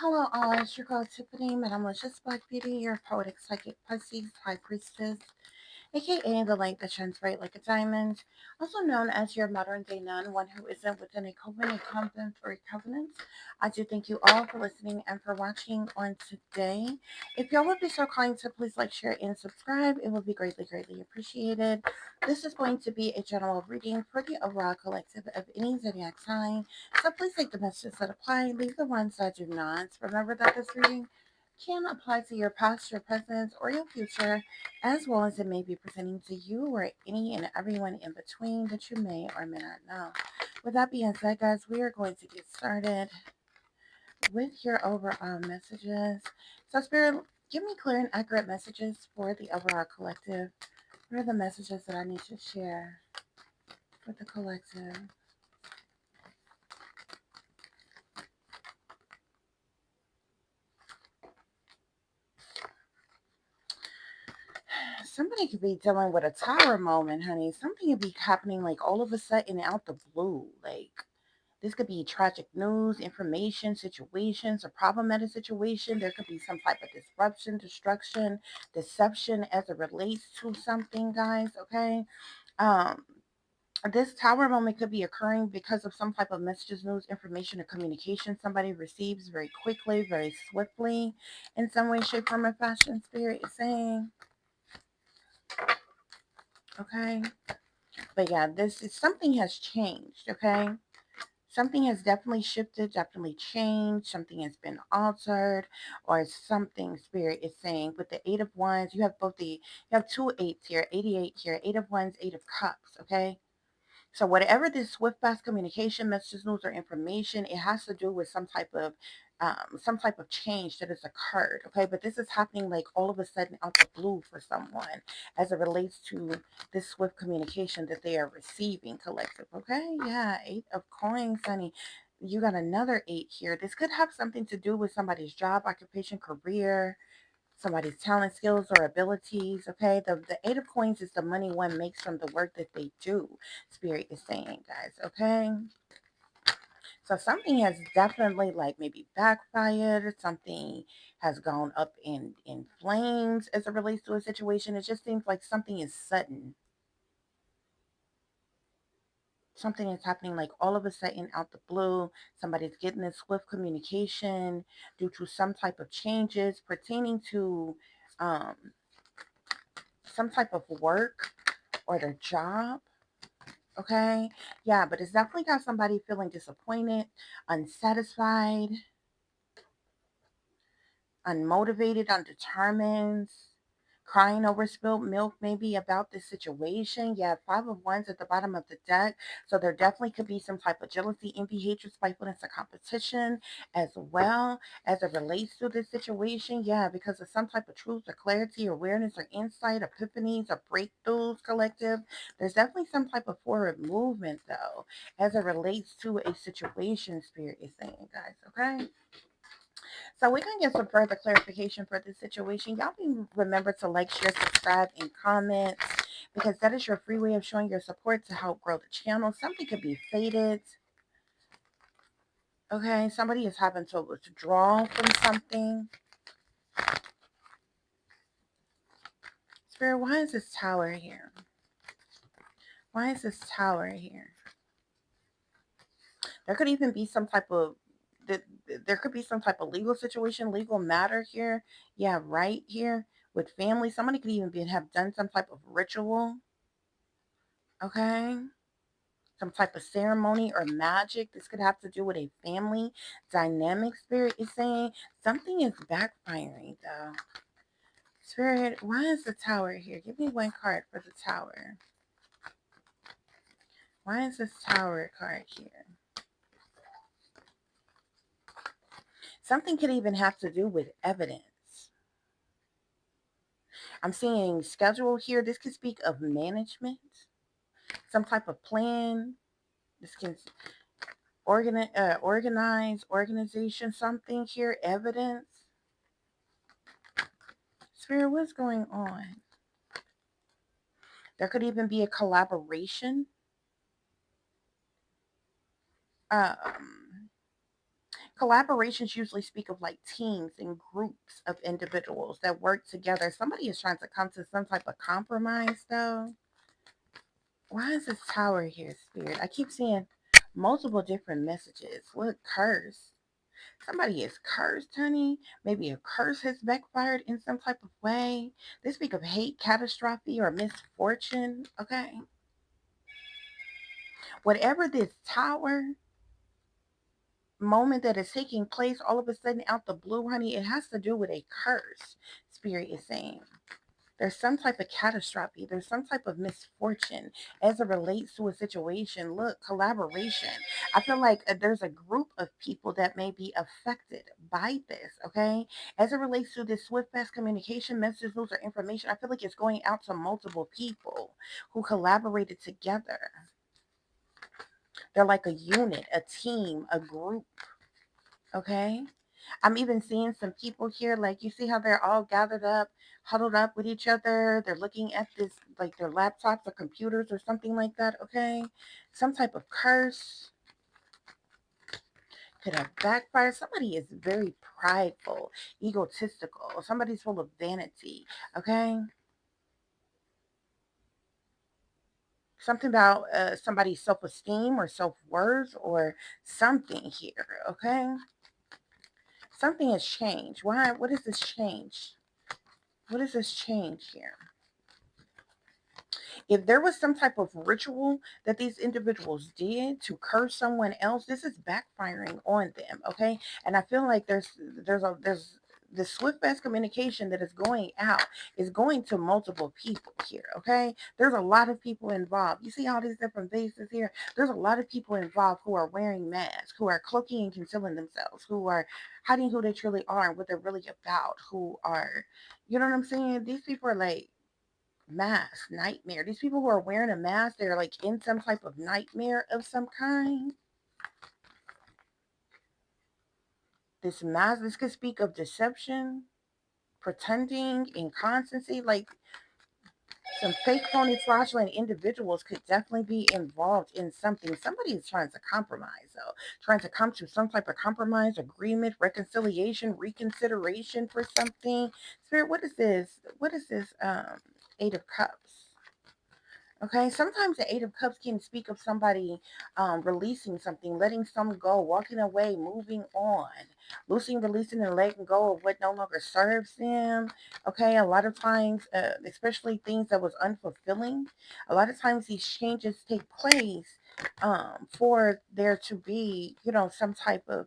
Hello, all. It's your girl Tiffany, Malicious Black Beauty, your poetic psychic PISCES, High Priestess, aka the light that shines bright like a diamond, also known as your modern day nun, one who isn't within a covenant, convent, or a covenant. I do thank you all for listening and for watching on today. If y'all would be so kind to please like, share, and subscribe, it would be greatly, greatly appreciated. This is going to be a general reading for the overall collective of any zodiac sign. So please take the messages that apply, leave the ones that do not. Remember that this reading can apply to your past, your present, or your future, as well as it may be presenting to you or any and everyone in between that you may or may not know. With that being said, guys, we are going to get started with your overall messages. So, Spirit, give me clear and accurate messages for the overall collective. What are the messages that I need to share with the collective? Somebody could be dealing with a tower moment, honey. Something could be happening like all of a sudden out the blue. Like this could be tragic news, information, situations, a problematic situation. There could be some type of disruption, destruction, deception as it relates to something, guys. Okay. Um, this tower moment could be occurring because of some type of messages, news, information, or communication somebody receives very quickly, very swiftly, in some way, shape, form, or fashion. Spirit is saying, okay. But yeah, this is something has changed, okay? Something has definitely shifted, definitely changed, something has been altered, or something spirit is saying. With the Eight of Wands, you have you have two eights here, 88 here, Eight of Wands, Eight of Cups, okay? So whatever this swift fast communication, messages, news, or information, it has to do with some type of change that has occurred. Okay, but this is happening like all of a sudden out the blue for someone as it relates to this swift communication that they are receiving collective. Okay, yeah, Eight of Coins, honey. You got another eight here. This could have something to do with somebody's job, occupation, career, somebody's talent, skills, or abilities. Okay, the Eight of Coins is the money one makes from the work that they do. Spirit is saying, guys. Okay, so something has definitely like maybe backfired. Something has gone up in flames as it relates to a situation. It just seems like something is sudden. Something is happening like all of a sudden out the blue. Somebody's getting this swift communication due to some type of changes pertaining to um, some type of work or their job. Okay. Yeah, but it's definitely got somebody feeling disappointed, unsatisfied, unmotivated, undetermined, crying over spilled milk, maybe about this situation. Yeah, Five of Wands at the bottom of the deck. So there definitely could be some type of jealousy, envy, hatred, spitefulness, or competition as well as it relates to this situation. Yeah, because of some type of truth or clarity, awareness, or insight, epiphanies, or breakthroughs collective. There's definitely some type of forward movement, though, as it relates to a situation, Spirit is saying, guys. Okay. So we're going to get some further clarification for this situation. Y'all be remember to like, share, subscribe, and comment because that is your free way of showing your support to help grow the channel. Something could be faded. Okay, somebody is having to withdraw from something. Spirit, why is this tower here? Why is this tower here? There could even be some type of there could be some type of legal situation, legal matter here. Yeah, right here with family. Somebody could even have done some type of ritual. Okay, some type of ceremony or magic. This could have to do with a family dynamic. Spirit is saying something is backfiring though. Spirit, why is the tower here? Give me one card for the tower. Why is this tower card here? Something could even have to do with evidence. I'm seeing schedule here. This could speak of management, some type of plan. This can organize, organization, something here, evidence. Spirit, what's going on? There could even be a collaboration. Um, Collaborations usually speak of like teams and groups of individuals that work together. Somebody is trying to come to some type of compromise, though. Why is this tower here, Spirit? I keep seeing multiple different messages. Look, curse. Somebody is cursed, honey. Maybe a curse has backfired in some type of way. They speak of hate, catastrophe, or misfortune. Okay. Whatever this tower moment that is taking place all of a sudden out the blue, honey, it has to do with a curse, Spirit is saying. There's some type of catastrophe. There's some type of misfortune as it relates to a situation. Look, collaboration. I feel like there's a group of people that may be affected by this, okay? As it relates to this swift, fast communication, messages, news, or information, I feel like it's going out to multiple people who collaborated together. They're like a unit, a team, a group, okay? I'm even seeing some people here, like you see how they're all gathered up, huddled up with each other. They're looking at this, like their laptops or computers or something like that, okay? Some type of curse could have backfired. Somebody is very prideful, egotistical. Somebody's full of vanity, okay? Something about somebody's self-esteem or self-worth or something here, okay? Something has changed. Why? What is this change? What is this change here? If there was some type of ritual that these individuals did to curse someone else, this is backfiring on them, okay? And I feel like there's the swift fast communication that is going out is going to multiple people here, okay? There's a lot of people involved. You see all these different faces here? There's a lot of people involved who are wearing masks, who are cloaking and concealing themselves, who are hiding who they truly are and what they're really about, who are, you know what I'm saying? These people are like mask nightmare. These people who are wearing a mask, they're like in some type of nightmare of some kind. This mask, this could speak of deception, pretending, inconstancy. Like some fake, phony, fraudulent individuals could definitely be involved in something. Somebody is trying to compromise, though, trying to come to some type of compromise, agreement, reconciliation, reconsideration for something. Spirit, what is this? What is this? Eight of Cups. Okay, sometimes the Eight of Cups can speak of somebody releasing something, letting some go, walking away, moving on, loosing, releasing, and letting go of what no longer serves them. Okay, a lot of times, especially things that was unfulfilling, a lot of times these changes take place for there to be, you know, some type of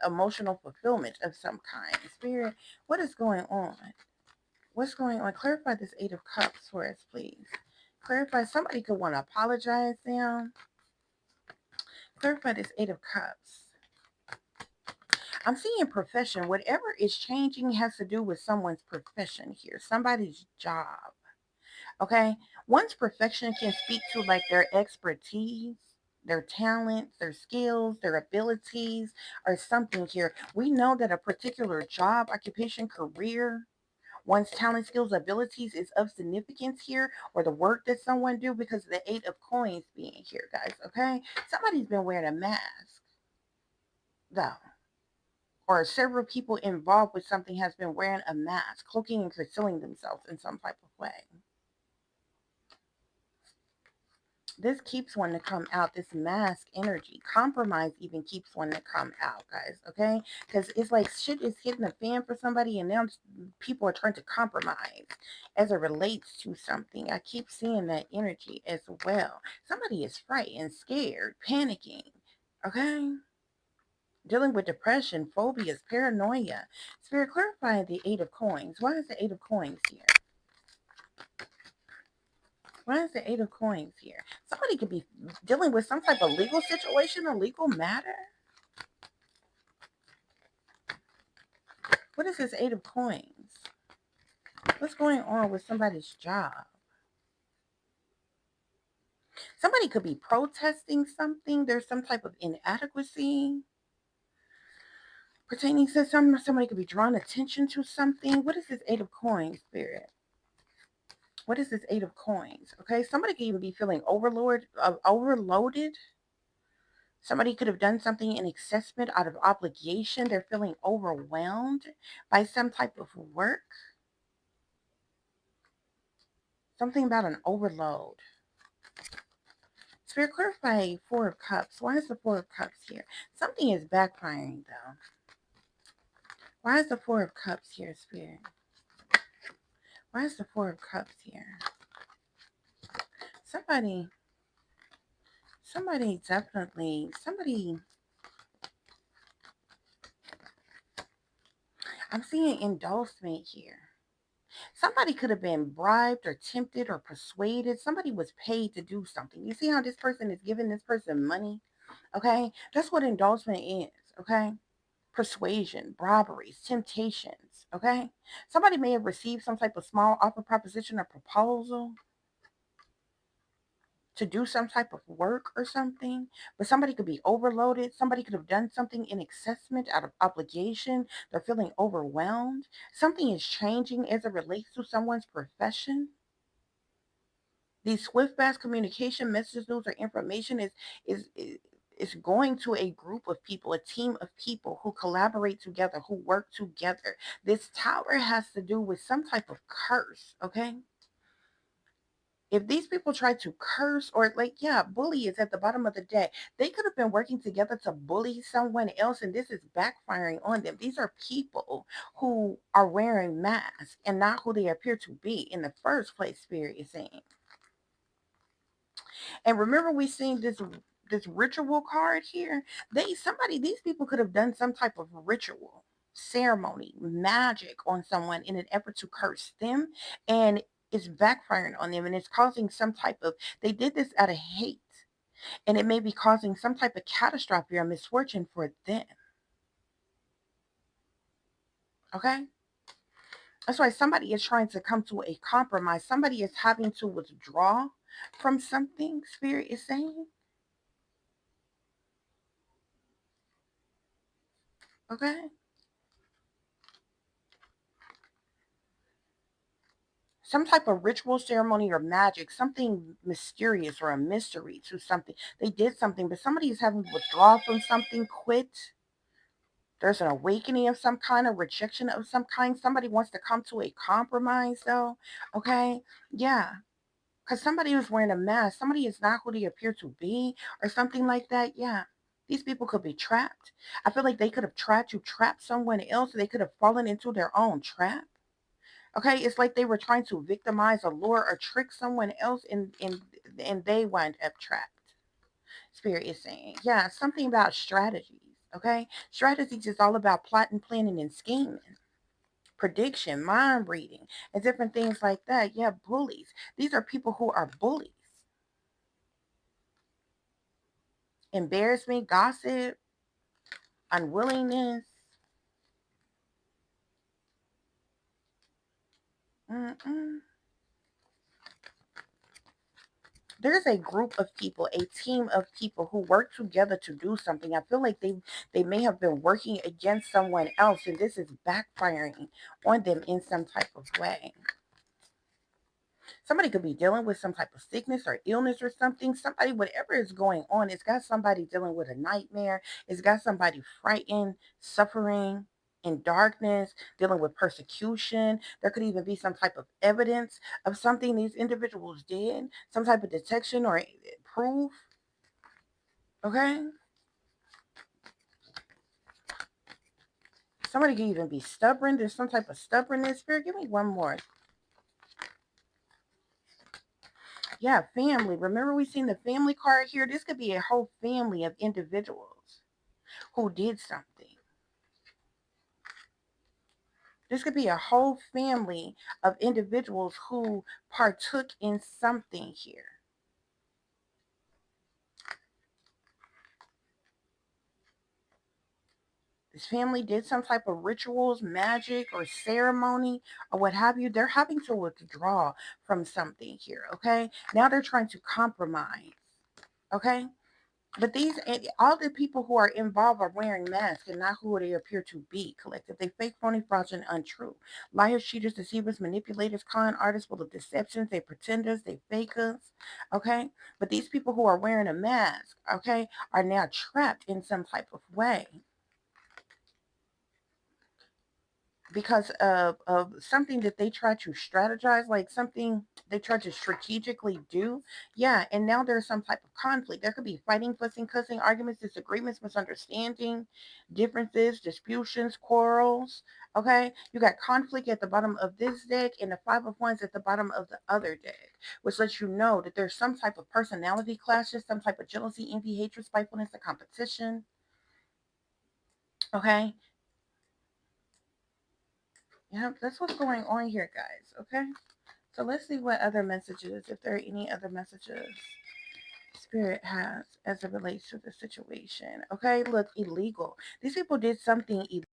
emotional fulfillment of some kind. Spirit, what is going on? What's going on? Clarify this Eight of Cups for us, please. Clarify. Somebody could want to apologize now. Clarify this Eight of Cups. I'm seeing profession. Whatever is changing has to do with someone's profession here, somebody's job. Okay? One's perfection can speak to like their expertise, their talents, their skills, their abilities, or something here. We know that a particular job, occupation, career, one's talent, skills, abilities is of significance here, or the work that someone do because of the Eight of Coins being here, guys, okay? Somebody's been wearing a mask, though, or several people involved with something has been wearing a mask, cloaking and concealing themselves in some type of way. This keeps one to come out. This mask energy, compromise even keeps one to come out, guys, okay? Because it's like shit is hitting the fan for somebody, and now people are trying to compromise as it relates to something. I keep seeing that energy as well. Somebody is frightened, scared, panicking, okay? Dealing with depression, phobias, paranoia. Spirit, clarify the Eight of Coins. Why is the Eight of Coins here? Why is the Eight of Coins here? Somebody could be dealing with some type of legal situation, a legal matter. What is this Eight of Coins? What's going on with somebody's job? Somebody could be protesting something. There's some type of inadequacy pertaining to somebody could be drawing attention to something. What is this Eight of Coins, Spirit? What is this Eight of Coins? Okay, somebody could even be feeling overloaded Somebody could have done something in assessment out of obligation. They're feeling overwhelmed by some type of work. Something about an overload. Spirit, clarify Four of Cups. Why is the Four of Cups here? Something is backfiring, though. Why is the Four of Cups here, Spirit? Why is the Four of Cups here? Somebody definitely, I'm seeing endorsement here. Somebody could have been bribed or tempted or persuaded. Somebody was paid to do something. You see how this person is giving this person money? Okay? That's what endorsement is. Okay? Persuasion, robberies, temptations. Okay? Somebody may have received some type of small offer, proposition, or proposal to do some type of work or something, but somebody could be overloaded. Somebody could have done something in assessment out of obligation. They're feeling overwhelmed. Something is changing as it relates to someone's profession. These swift, fast communication, messages, news, or information is going to a group of people, a team of people who collaborate together, who work together. This tower has to do with some type of curse, okay? If these people try to curse or like, yeah, bully is at the bottom of the deck. They could have been working together to bully someone else, and this is backfiring on them. These are people who are wearing masks and not who they appear to be in the first place, Spirit is saying. And remember, we seen this ritual card here. These people could have done some type of ritual, ceremony, magic on someone in an effort to curse them, and it's backfiring on them, and it's causing some type of. They did this out of hate, and it may be causing some type of catastrophe or misfortune for them. Okay. That's why somebody is trying to come to a compromise. Somebody is having to withdraw from something, Spirit is saying. Okay. Some type of ritual, ceremony, or magic, something mysterious or a mystery to something. They did something, but somebody is having to withdraw from something, quit. There's an awakening of some kind, a rejection of some kind. Somebody wants to come to a compromise, though. Okay. Yeah. Because somebody is wearing a mask. Somebody is not who they appear to be, or something like that. Yeah. These people could be trapped. I feel like they could have tried to trap someone else. They could have fallen into their own trap. Okay, it's like they were trying to victimize, allure, or trick someone else, and they wind up trapped. Spirit is saying, yeah, something about strategies. Okay, strategies is all about plotting, planning, and scheming, prediction, mind reading, and different things like that. Yeah, bullies. These are people who are bullies. Embarrassment, gossip, unwillingness. Mm-mm. There's a group of people, a team of people who work together to do something. I feel like they may have been working against someone else, and this is backfiring on them in some type of way. Somebody could be dealing with some type of sickness or illness or something. Somebody, whatever is going on, it's got somebody dealing with a nightmare. It's got somebody frightened, suffering in darkness, dealing with persecution. There could even be some type of evidence of something these individuals did, some type of detection or proof. Okay? Somebody could even be stubborn. There's some type of stubbornness. Spirit, give me one more. Yeah, family. Remember we seen the family card here? This could be a whole family of individuals who did something. This could be a whole family of individuals who partook in something here. This family did some type of rituals, magic, or ceremony, or what have you. They're having to withdraw from something here, okay? Now they're trying to compromise, okay? But all the people who are involved are wearing masks and not who they appear to be. Collective, they fake, phony, fraudulent, untrue. Liars, cheaters, deceivers, manipulators, con artists full of deceptions. They pretenders, they fakers. Okay, but these people who are wearing a mask, okay, are now trapped in some type of way because of something that they try to strategize, like something they try to strategically do. Yeah, and now there's some type of conflict. There could be fighting, fussing, cussing, arguments, disagreements, misunderstanding, differences, disputations, quarrels. Okay, you got conflict at the bottom of this deck and the five of wands at the bottom of the other deck, which lets you know that there's some type of personality clashes, some type of jealousy, envy, hatred, spitefulness, and competition. Okay, yeah, that's what's going on here, guys. Okay. So let's see what other messages, if there are any other messages Spirit has as it relates to the situation. Okay, look, illegal. These people did something illegal.